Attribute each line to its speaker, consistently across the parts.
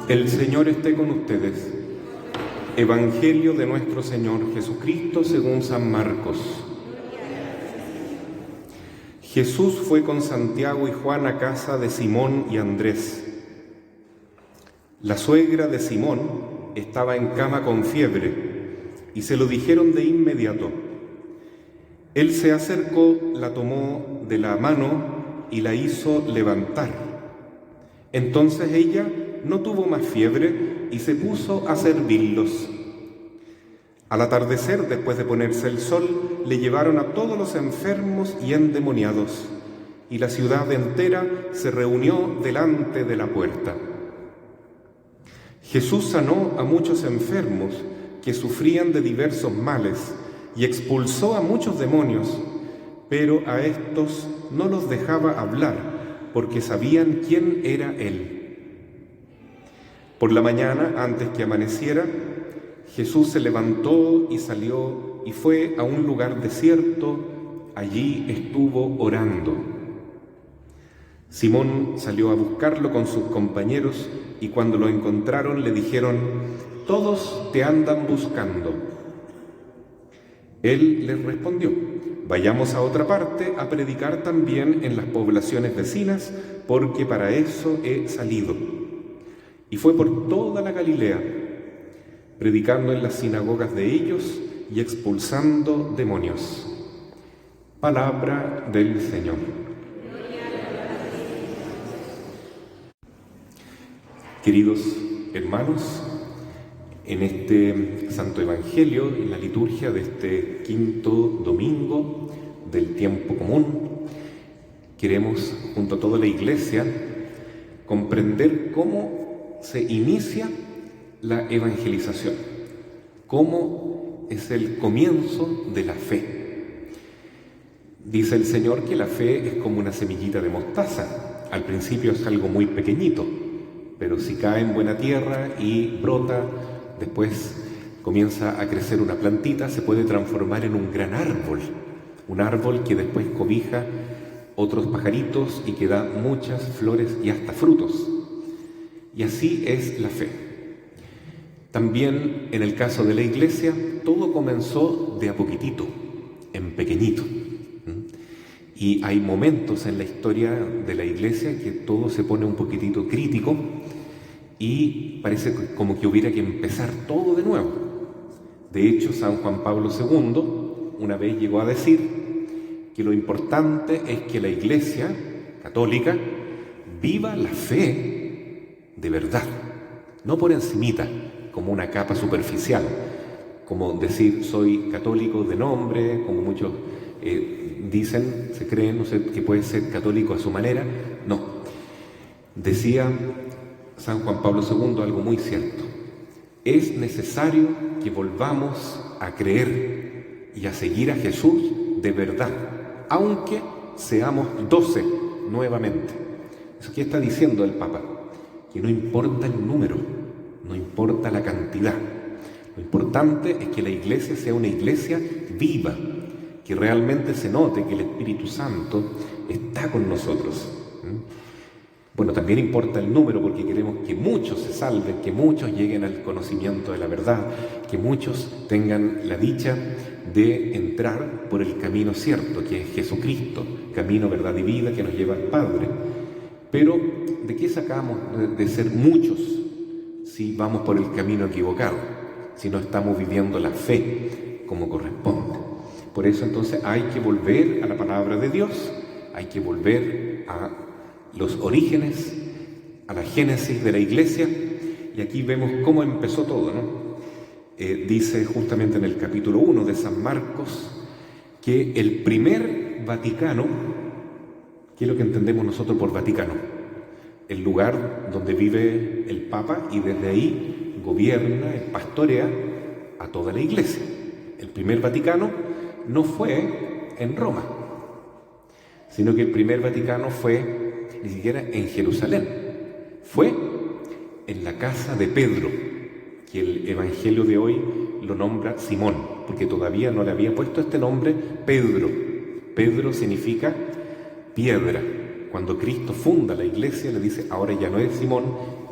Speaker 1: El Señor esté con ustedes. Evangelio de nuestro Señor Jesucristo según San Marcos. Jesús fue con Santiago y Juan a casa de Simón y Andrés. La suegra de Simón estaba en cama con fiebre y se lo dijeron de inmediato. Él se acercó, la tomó de la mano y la hizo levantar. Entonces ella no tuvo más fiebre y se puso a servirlos. Al atardecer, después de ponerse el sol, le llevaron a todos los enfermos y endemoniados, y la ciudad entera se reunió delante de la puerta. Jesús sanó a muchos enfermos que sufrían de diversos males y expulsó a muchos demonios, pero a estos no los dejaba hablar, porque sabían quién era Él. Por la mañana, antes que amaneciera, Jesús se levantó y salió y fue a un lugar desierto. Allí estuvo orando. Simón salió a buscarlo con sus compañeros y cuando lo encontraron le dijeron: «Todos te andan buscando». Él les respondió: «Vayamos a otra parte a predicar también en las poblaciones vecinas, porque para eso he salido». Y fue por toda la Galilea, predicando en las sinagogas de ellos y expulsando demonios. Palabra del Señor. Queridos hermanos, en este Santo Evangelio, en la liturgia de este quinto domingo del tiempo común, queremos, junto a toda la Iglesia, comprender cómo se inicia la evangelización, cómo es el comienzo de la fe. Dice el Señor que la fe es como una semillita de mostaza. Al principio es algo muy pequeñito, pero si cae en buena tierra y brota, después comienza a crecer una plantita, se puede transformar en un gran árbol, un árbol que después cobija otros pajaritos y que da muchas flores y hasta frutos. Y así es la fe. También en el caso de la Iglesia, todo comenzó de a poquitito, en pequeñito. Y hay momentos en la historia de la Iglesia que todo se pone un poquitito crítico y parece como que hubiera que empezar todo de nuevo. De hecho, San Juan Pablo II una vez llegó a decir que lo importante es que la Iglesia católica viva la fe de verdad, no por encimita, como una capa superficial, como decir soy católico de nombre, como muchos dicen, se creen, no sé, que puede ser católico a su manera. No, decía San Juan Pablo II algo muy cierto: es necesario que volvamos a creer y a seguir a Jesús de verdad, aunque seamos 12 nuevamente. Eso que está diciendo el Papa, que no importa el número, no importa la cantidad. Lo importante es que la Iglesia sea una Iglesia viva, que realmente se note que el Espíritu Santo está con nosotros. Bueno, también importa el número porque queremos que muchos se salven, que muchos lleguen al conocimiento de la verdad, que muchos tengan la dicha de entrar por el camino cierto, que es Jesucristo, camino, verdad y vida que nos lleva al Padre. Pero, ¿de qué sacamos de ser muchos si vamos por el camino equivocado? Si no estamos viviendo la fe como corresponde. Por eso entonces hay que volver a la palabra de Dios, hay que volver a los orígenes, a la génesis de la Iglesia, y aquí vemos cómo empezó todo, ¿no? Dice justamente en el capítulo 1 de San Marcos que el primer Vaticano, ¿qué es lo que entendemos nosotros por Vaticano? El lugar donde vive el Papa y desde ahí gobierna, pastorea a toda la Iglesia. El primer Vaticano no fue en Roma, sino que el primer Vaticano fue ni siquiera en Jerusalén, fue en la casa de Pedro, que el Evangelio de hoy lo nombra Simón, porque todavía no le había puesto este nombre Pedro. Pedro significa piedra, cuando Cristo funda la iglesia, le dice, ahora ya no eres Simón,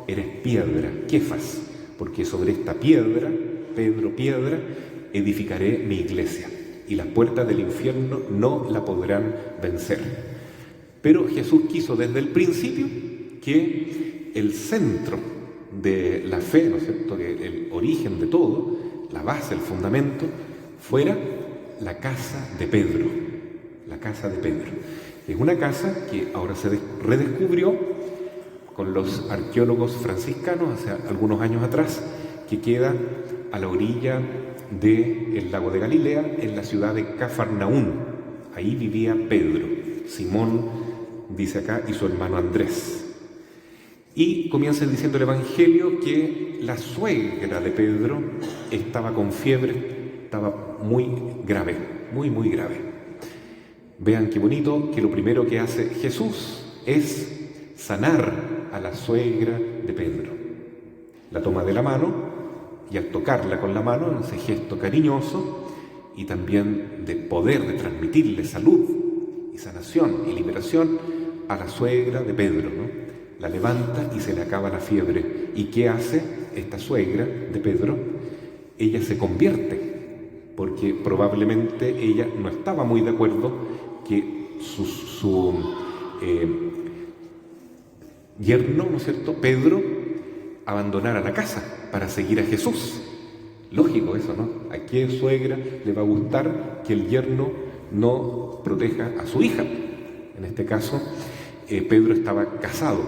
Speaker 1: eres piedra, Kefas, porque sobre esta piedra, Pedro, piedra, edificaré mi iglesia, y las puertas del infierno no la podrán vencer. Pero Jesús quiso desde el principio que el centro de la fe, ¿no es cierto?, que el origen de todo, la base, el fundamento, fuera la casa de Pedro. La casa de Pedro. Es una casa que ahora se redescubrió con los arqueólogos franciscanos hace algunos años atrás, que queda a la orilla del lago de Galilea, en la ciudad de Cafarnaún. Ahí vivía Pedro, Simón, dice acá, y su hermano Andrés. Y comienza diciendo el Evangelio que la suegra de Pedro estaba con fiebre, estaba muy grave, muy grave. Vean qué bonito que lo primero que hace Jesús es sanar a la suegra de Pedro. La toma de la mano y al tocarla con la mano, ese gesto cariñoso y también de poder de transmitirle salud y sanación y liberación a la suegra de Pedro, ¿no? La levanta y se le acaba la fiebre. ¿Y qué hace esta suegra de Pedro? Ella se convierte, porque probablemente ella no estaba muy de acuerdo que su yerno, ¿no es cierto?, Pedro, abandonara la casa para seguir a Jesús. Lógico eso, ¿no? ¿A qué suegra le va a gustar que el yerno no proteja a su hija? En este caso, Pedro estaba casado,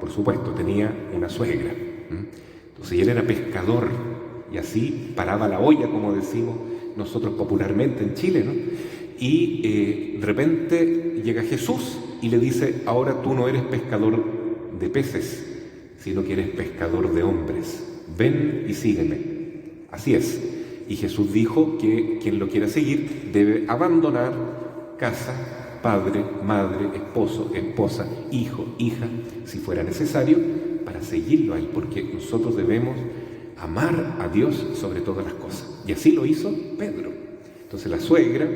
Speaker 1: por supuesto, tenía una suegra. Entonces él era pescador y así paraba la olla, como decimos nosotros popularmente en Chile, ¿no? Y de repente llega Jesús y le dice, ahora tú no eres pescador de peces, sino que eres pescador de hombres. Ven y sígueme. Así es. Y Jesús dijo que quien lo quiera seguir debe abandonar casa, padre, madre, esposo, esposa, hijo, hija, si fuera necesario, para seguirlo a Él, porque nosotros debemos amar a Dios sobre todas las cosas. Y así lo hizo Pedro. Entonces la suegra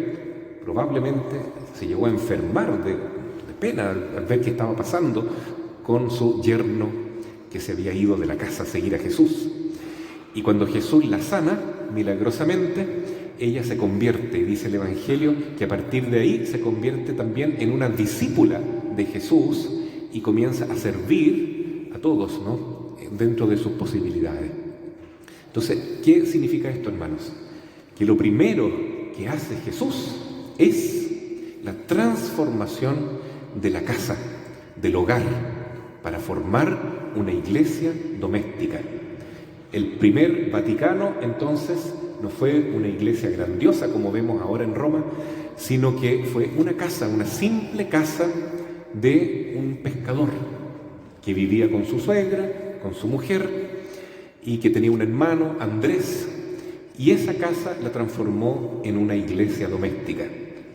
Speaker 1: probablemente se llegó a enfermar de pena al ver qué estaba pasando con su yerno que se había ido de la casa a seguir a Jesús. Y cuando Jesús la sana, milagrosamente, ella se convierte, y dice el Evangelio que a partir de ahí se convierte también en una discípula de Jesús y comienza a servir a todos, ¿no?, dentro de sus posibilidades. Entonces, ¿qué significa esto, hermanos? Que lo primero que hace Jesús es la transformación de la casa, del hogar, para formar una iglesia doméstica. El primer Vaticano, entonces, no fue una iglesia grandiosa como vemos ahora en Roma, sino que fue una casa, una simple casa de un pescador que vivía con su suegra, con su mujer, y que tenía un hermano, Andrés, y esa casa la transformó en una iglesia doméstica,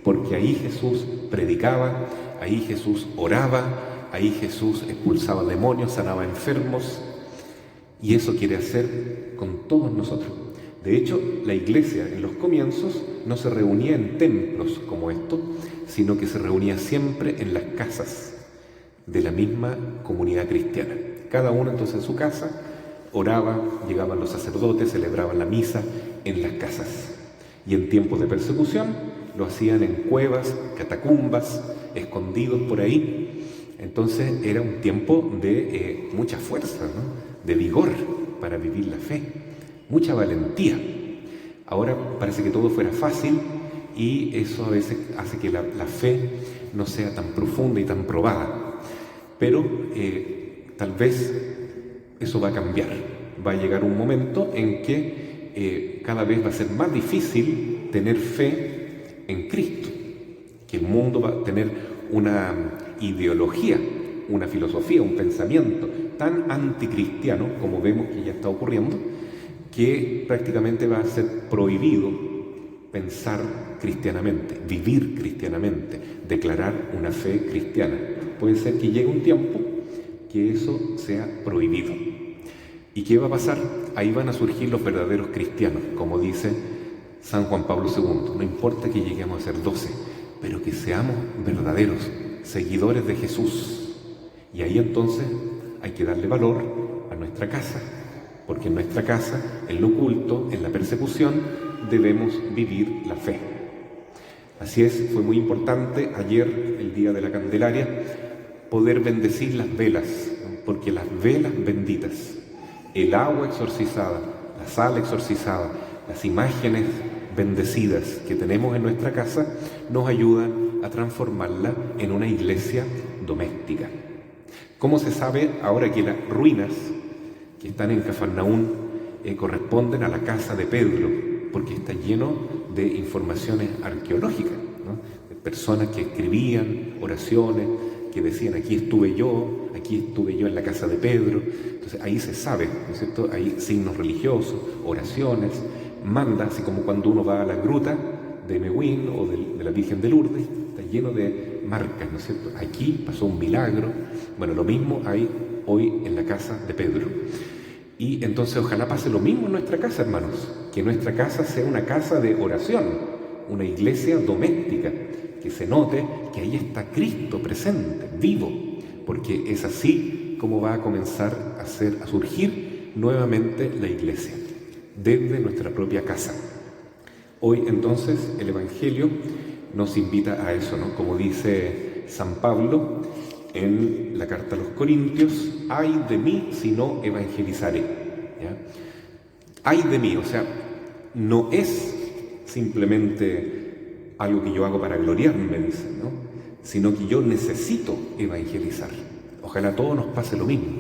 Speaker 1: porque ahí Jesús predicaba, ahí Jesús oraba, ahí Jesús expulsaba demonios, sanaba enfermos, y eso quiere hacer con todos nosotros. De hecho, la iglesia en los comienzos no se reunía en templos como esto, sino que se reunía siempre en las casas de la misma comunidad cristiana. Cada uno entonces en su casa oraba, llegaban los sacerdotes, celebraban la misa en las casas. Y en tiempos de persecución lo hacían en cuevas, catacumbas, escondidos por ahí. Entonces era un tiempo de mucha fuerza, ¿no?, de vigor para vivir la fe, mucha valentía. Ahora parece que todo fuera fácil y eso a veces hace que la fe no sea tan profunda y tan probada. Pero tal vez eso va a cambiar. Va a llegar un momento en que cada vez va a ser más difícil tener fe en Cristo, que el mundo va a tener una ideología, una filosofía, un pensamiento tan anticristiano, como vemos que ya está ocurriendo, que prácticamente va a ser prohibido pensar cristianamente, vivir cristianamente, declarar una fe cristiana. Puede ser que llegue un tiempo que eso sea prohibido. ¿Y qué va a pasar? Ahí van a surgir los verdaderos cristianos, como dice San Juan Pablo II. No importa que lleguemos a ser 12, pero que seamos verdaderos, seguidores de Jesús. Y ahí entonces hay que darle valor a nuestra casa, porque en nuestra casa, en lo oculto, en la persecución, debemos vivir la fe. Así es, fue muy importante ayer, el día de la Candelaria, poder bendecir las velas, ¿no? Porque las velas benditas, el agua exorcizada, la sal exorcizada, las imágenes bendecidas que tenemos en nuestra casa nos ayudan a transformarla en una iglesia doméstica. ¿Cómo se sabe ahora que las ruinas que están en Cafarnaún corresponden a la casa de Pedro? Porque está lleno de informaciones arqueológicas, ¿no? De personas que escribían oraciones, que decían aquí estuve yo en la casa de Pedro. Entonces ahí se sabe, ¿no es cierto? Hay signos religiosos, oraciones, manda, así como cuando uno va a la gruta de Mehuín o de la Virgen de Lourdes, está lleno de marcas, ¿no es cierto? Aquí pasó un milagro. Bueno, lo mismo hay hoy en la casa de Pedro. Y entonces ojalá pase lo mismo en nuestra casa, hermanos, que nuestra casa sea una casa de oración, una iglesia doméstica, que se note que ahí está Cristo presente, vivo, porque es así como va a comenzar a surgir nuevamente la iglesia, desde nuestra propia casa. Hoy entonces el Evangelio nos invita a eso, ¿no? Como dice San Pablo en la carta a los Corintios, ay de mí si no evangelizaré, ¿ya? Ay de mí, o sea, no es simplemente algo que yo hago para gloriarme, dice, ¿no? Sino que yo necesito evangelizar. Ojalá a todos nos pase lo mismo,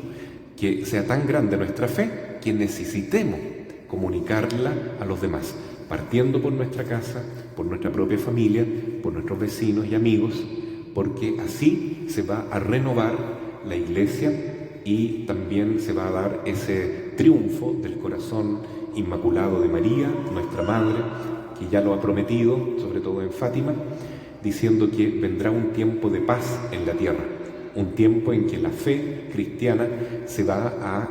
Speaker 1: que sea tan grande nuestra fe que necesitemos comunicarla a los demás, partiendo por nuestra casa, por nuestra propia familia, por nuestros vecinos y amigos, porque así se va a renovar la iglesia y también se va a dar ese triunfo del corazón inmaculado de María, nuestra Madre, que ya lo ha prometido, sobre todo en Fátima, diciendo que vendrá un tiempo de paz en la tierra, un tiempo en que la fe cristiana se va a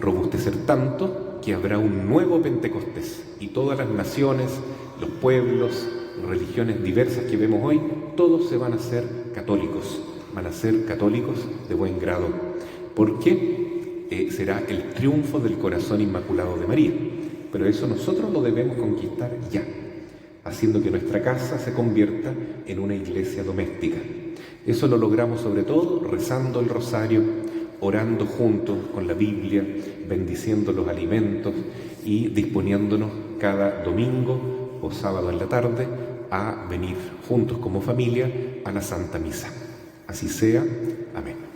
Speaker 1: robustecer tanto que habrá un nuevo Pentecostés y todas las naciones, los pueblos, religiones diversas que vemos hoy, todos se van a hacer católicos, van a ser católicos de buen grado, porque será el triunfo del corazón inmaculado de María. Pero eso nosotros lo debemos conquistar ya, haciendo que nuestra casa se convierta en una iglesia doméstica. Eso lo logramos sobre todo rezando el rosario, orando juntos con la Biblia, bendiciendo los alimentos y disponiéndonos cada domingo o sábado en la tarde a venir juntos como familia a la Santa Misa. Así sea. Amén.